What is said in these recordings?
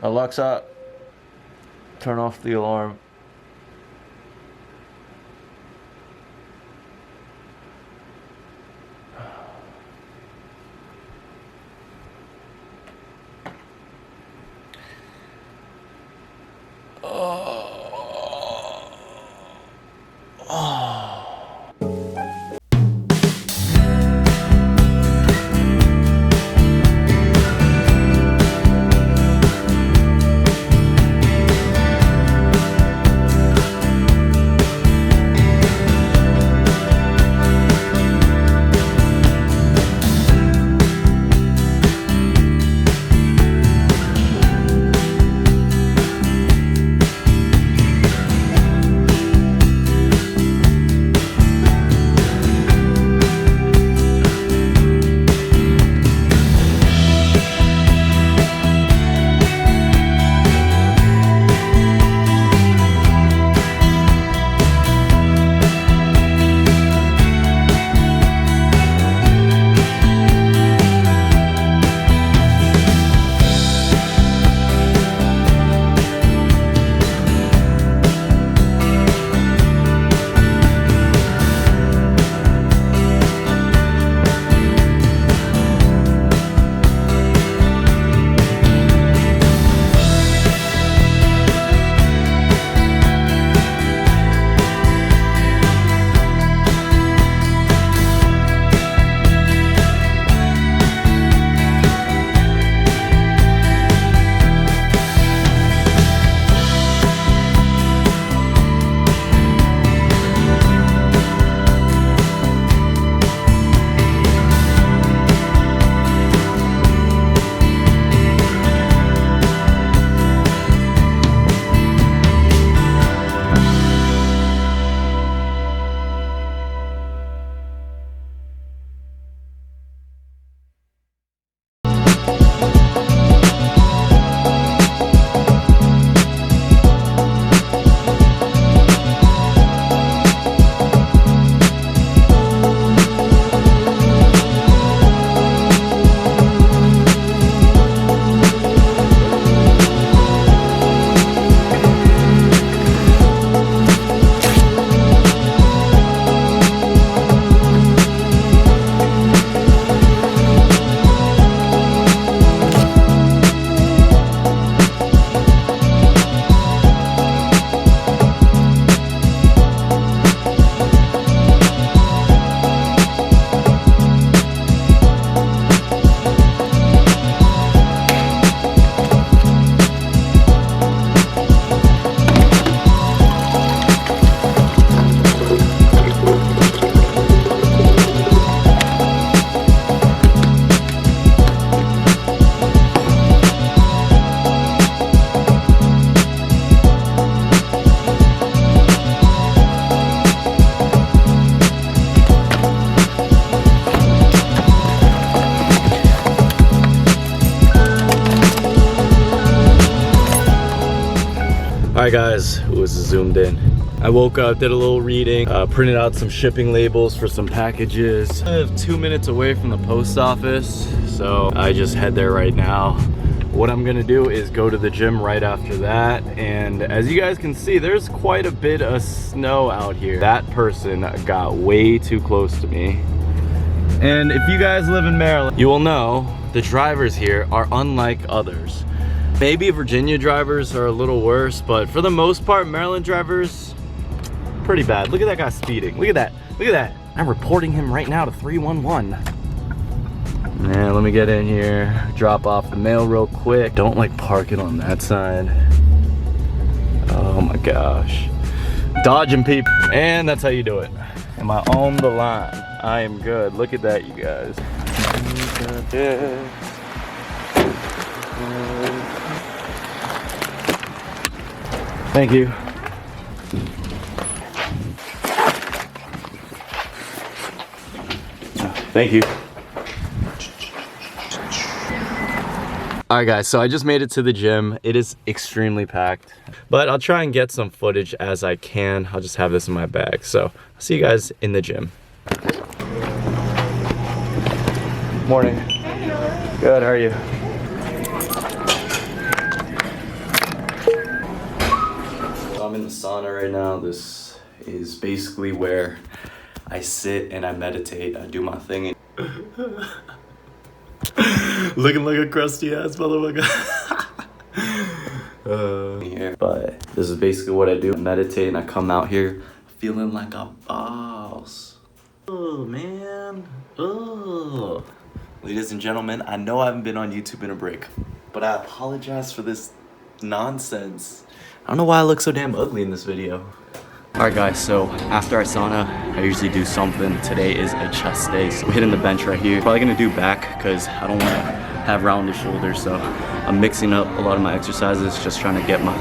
Alexa, turn off the alarm. Alright guys, it was zoomed in. I woke up, did a little reading, printed out some shipping labels for some packages. I live 2 minutes away from the post office, so I just head there right now. What I'm gonna do is go to the gym right after that, and as you guys can see, there's quite a bit of snow out here. That person got way too close to me. And if you guys live in Maryland, you will know the drivers here are unlike others. Maybe Virginia drivers are a little worse, but for the most part, Maryland drivers, pretty bad. Look at that guy speeding. Look at that. Look at that. I'm reporting him right now to 311. Man, let me get in here, drop off the mail real quick. Don't like park it on that side. Oh my gosh. Dodging people. And that's how you do it. Am I on the line? I am good. Look at that, you guys. Thank you. Thank you. Alright guys, so I just made it to the gym. It is extremely packed, but I'll try and get some footage as I can. I'll just have this in my bag. So I'll see you guys in the gym. Morning. Good, how are you? in the sauna right now. This is basically where I sit and I meditate. I do my thing. Looking like a crusty ass motherfucker. Here. But this is basically what I do. I meditate and I come out here feeling like a boss. Oh man. Oh. Ladies and gentlemen, I know I haven't been on YouTube in a break, but I apologize for this nonsense. I don't know why I look so damn ugly in this video. Alright guys, so after our sauna, I usually do something. Today is a chest day, so I'm hitting the bench right here. Probably gonna do back because I don't want to have rounded shoulders, so I'm mixing up a lot of my exercises, just trying to get my...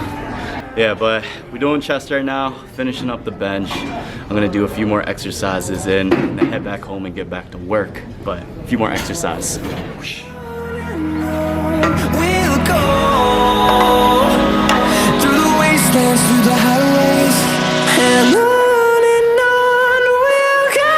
Yeah, but we're doing chest right now, finishing up the bench. I'm gonna do a few more exercises and then head back home and get back to work. But a few more exercises. Whoosh. We'll go through the wastelands, through the highways, and on we'll go.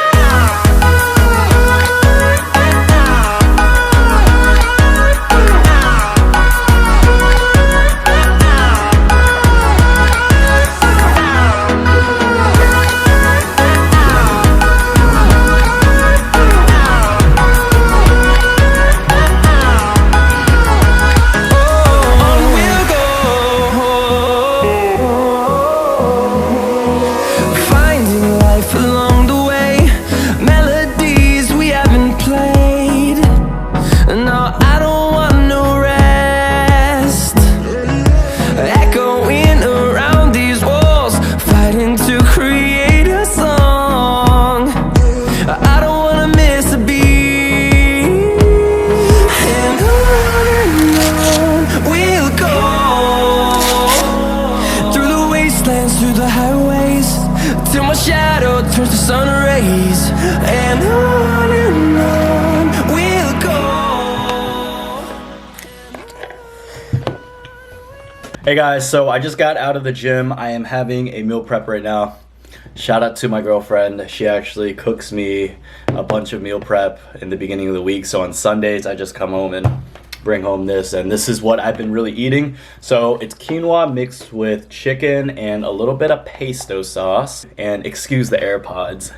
Through the highways, till my shadow turns to sun rays, and on we'll go. Hey guys, so I just got out of the gym. I am having a meal prep right now. Shout out to my girlfriend. She actually cooks me a bunch of meal prep in the beginning of the week. So on Sundays, I just come home and bring home this, and this is what I've been really eating. So it's quinoa mixed with chicken and a little bit of pesto sauce, and excuse the AirPods.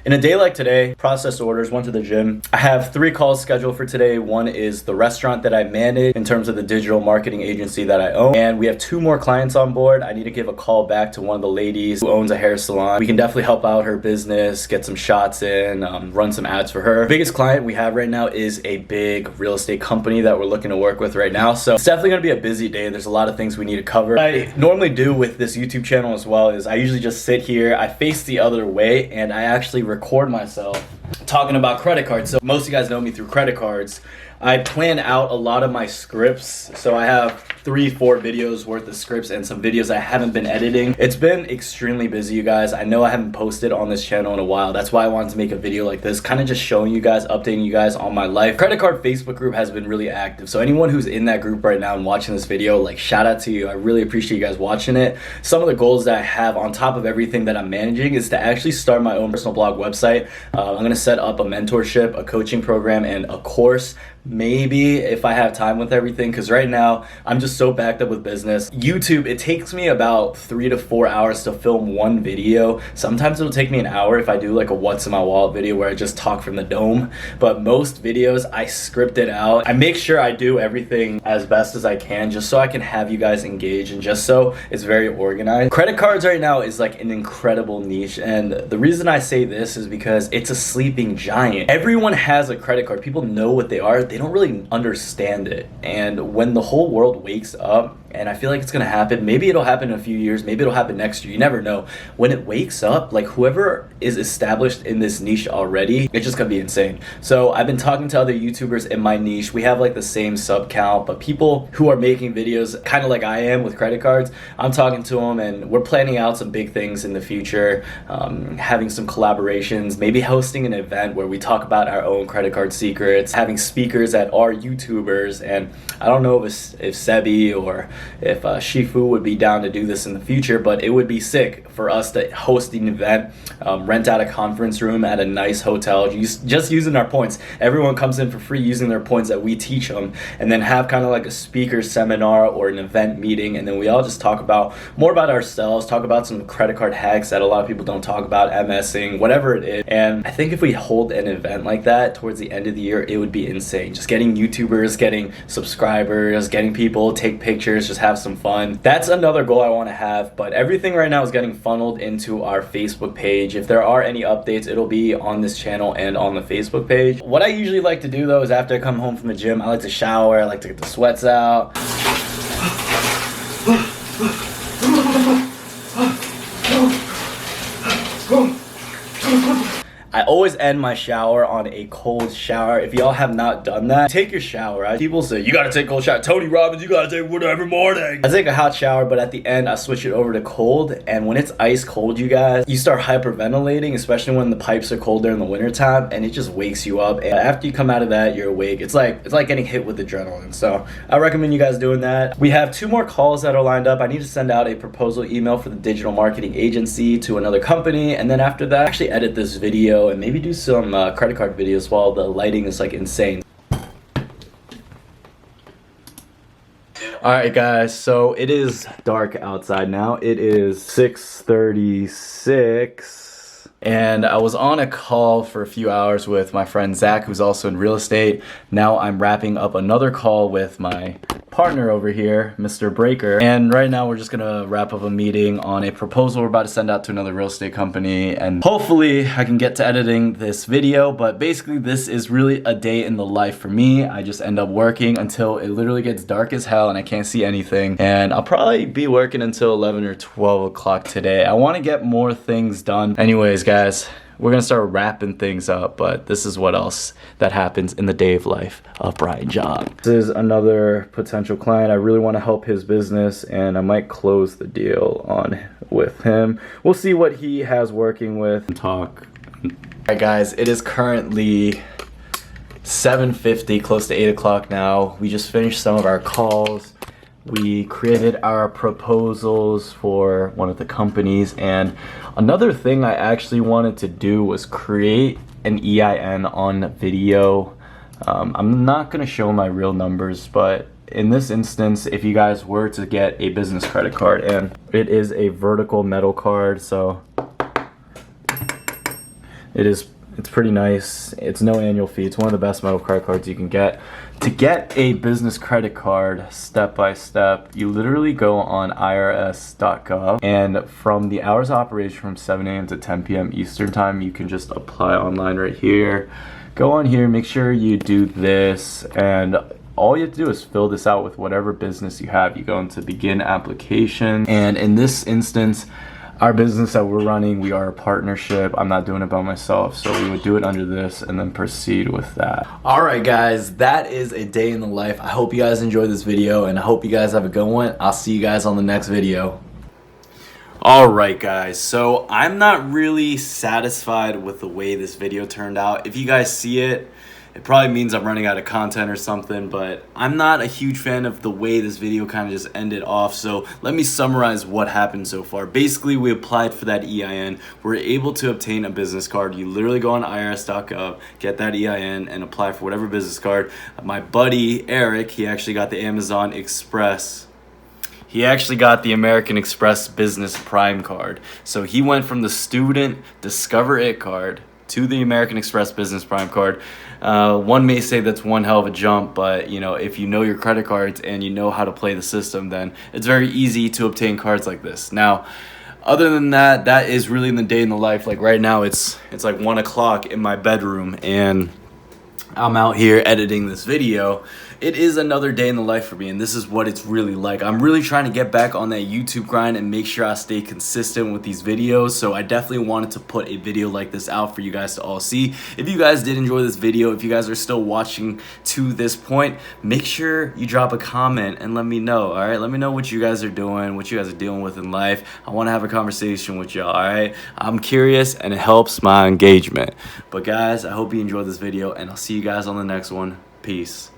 In a day like today, processed orders, went to the gym. I have 3 calls scheduled for today. One is the restaurant that I manage in terms of the digital marketing agency that I own. And we have 2 more clients on board. I need to give a call back to one of the ladies who owns a hair salon. We can definitely help out her business, get some shots in, run some ads for her. The biggest client we have right now is a big real estate company that we're looking to work with right now. So it's definitely gonna be a busy day. There's a lot of things we need to cover. What I normally do with this YouTube channel as well is I usually just sit here, I face the other way, and I actually record myself talking about credit cards. So most of you guys know me through credit cards. I plan out a lot of my scripts, so I have 3-4 videos worth of scripts and some videos I haven't been editing. It's been extremely busy, you guys. I know I haven't posted on this channel in a while. That's why I wanted to make a video like this, kind of just showing you guys, updating you guys on my life. Credit card Facebook group has been really active, so anyone who's in that group right now and watching this video, like, shout out to you. I really appreciate you guys watching it. Some of the goals that I have on top of everything that I'm managing is to actually start my own personal blog website. I'm gonna set up a mentorship, a coaching program, and a course, maybe, if I have time with everything, because right now I'm just so backed up with business. YouTube, it takes me about 3 to 4 hours to film one video. Sometimes it'll take me an hour if I do like a what's in my wallet video where I just talk from the dome, but most videos I script it out. I make sure I do everything as best as I can just so I can have you guys engaged and just so it's very organized. Credit cards right now is like an incredible niche, and the reason I say this is because it's a sleeping giant. Everyone has a credit card. People know what they are. They don't really understand it, and when the whole world wakes up, and I feel like it's gonna happen, maybe it'll happen in a few years, maybe it'll happen next year, you never know. When it wakes up, like, whoever is established in this niche already, it's just gonna be insane. So I've been talking to other YouTubers in my niche. We have like the same sub count, but people who are making videos kind of like I am with credit cards, I'm talking to them and we're planning out some big things in the future, having some collaborations, maybe hosting an event where we talk about our own credit card secrets, having speakers that are YouTubers. And I don't know if Sebi or if Shifu would be down to do this in the future, but it would be sick for us to host an event, rent out a conference room at a nice hotel, just using our points. Everyone comes in for free using their points that we teach them, and then have kind of like a speaker seminar or an event meeting, and then we all just talk about more about ourselves, talk about some credit card hacks that a lot of people don't talk about, MSing, whatever it is. And I think if we hold an event like that towards the end of the year, it would be insane. Just getting YouTubers, getting subscribers, getting people take pictures, just have some fun. That's another goal I want to have, but everything right now is getting funneled into our Facebook page. If there are any updates, it'll be on this channel and on the Facebook page. What I usually like to do though is after I come home from the gym, I like to shower, I like to get the sweats out. I always end my shower on a cold shower. If y'all have not done that, take your shower. People say, you gotta take a cold shower. Tony Robbins, you gotta take one every morning. I take a hot shower, but at the end, I switch it over to cold. And when it's ice cold, you guys, you start hyperventilating, especially when the pipes are cold during the winter time, and it just wakes you up. And after you come out of that, you're awake. It's like getting hit with adrenaline. So I recommend you guys doing that. We have 2 more calls that are lined up. I need to send out a proposal email for the digital marketing agency to another company. And then after that, actually edit this video and maybe do some credit card videos while the lighting is like insane. Alright guys, so it is dark outside now. It is 6:36 and I was on a call for a few hours with my friend Zach, who's also in real estate. Now I'm wrapping up another call with my partner over here, Mr. Breaker, and right now we're just gonna wrap up a meeting on a proposal we're about to send out to another real estate company, and hopefully I can get to editing this video. But basically this is really a day in the life for me. I just end up working until it literally gets dark as hell and I can't see anything, and I'll probably be working until 11 or 12 o'clock today. I want to get more things done. Anyways guys, we're gonna start wrapping things up, but this is what else that happens in the day of life of Brian Jung. This is another potential client. I really want to help his business, and I might close the deal on with him. We'll see what he has working with and talk. Alright guys, it is currently 7:50, close to 8 o'clock now. We just finished some of our calls. We created our proposals for one of the companies, and another thing I actually wanted to do was create an EIN on video. I'm not going to show my real numbers, but in this instance, if you guys were to get a business credit card, and it is a vertical metal card, so it's pretty nice. It's no annual fee. It's one of the best metal credit cards you can get. To get a business credit card step by step, you literally go on irs.gov, and from the hours of operation from 7 a.m. to 10 p.m. Eastern time, you can just apply online right here. Go on here, make sure you do this, and all you have to do is fill this out with whatever business you have. You go into begin application, and in this instance, our business that we're running, we are a partnership. I'm not doing it by myself, so we would do it under this and then proceed with that. Alright guys, that is a day in the life. I hope you guys enjoyed this video, and I hope you guys have a good one. I'll see you guys on the next video. Alright guys, so I'm not really satisfied with the way this video turned out. If you guys see it, it probably means I'm running out of content or something, but I'm not a huge fan of the way this video kind of just ended off. So let me summarize what happened so far. Basically, we applied for that EIN. We're able to obtain a business card. You literally go on irs.gov, get that EIN, and apply for whatever business card. My buddy, Eric, he actually got the Amazon Express. He actually got the American Express Business Prime card. So he went from the student Discover It card to the American Express Business Prime card. One may say that's one hell of a jump, but you know, if you know your credit cards and you know how to play the system, then it's very easy to obtain cards like this. Now, other than that, that is really in the day in the life. Like right now, it's like 1 o'clock in my bedroom, and I'm out here editing this video. It is another day in the life for me, and this is what it's really like. I'm really trying to get back on that YouTube grind and make sure I stay consistent with these videos, so I definitely wanted to put a video like this out for you guys to all see. If you guys did enjoy this video, if you guys are still watching to this point, make sure you drop a comment and let me know, alright? Let me know what you guys are doing, what you guys are dealing with in life. I want to have a conversation with y'all, alright? I'm curious, and it helps my engagement. But guys, I hope you enjoyed this video, and I'll see you guys on the next one. Peace.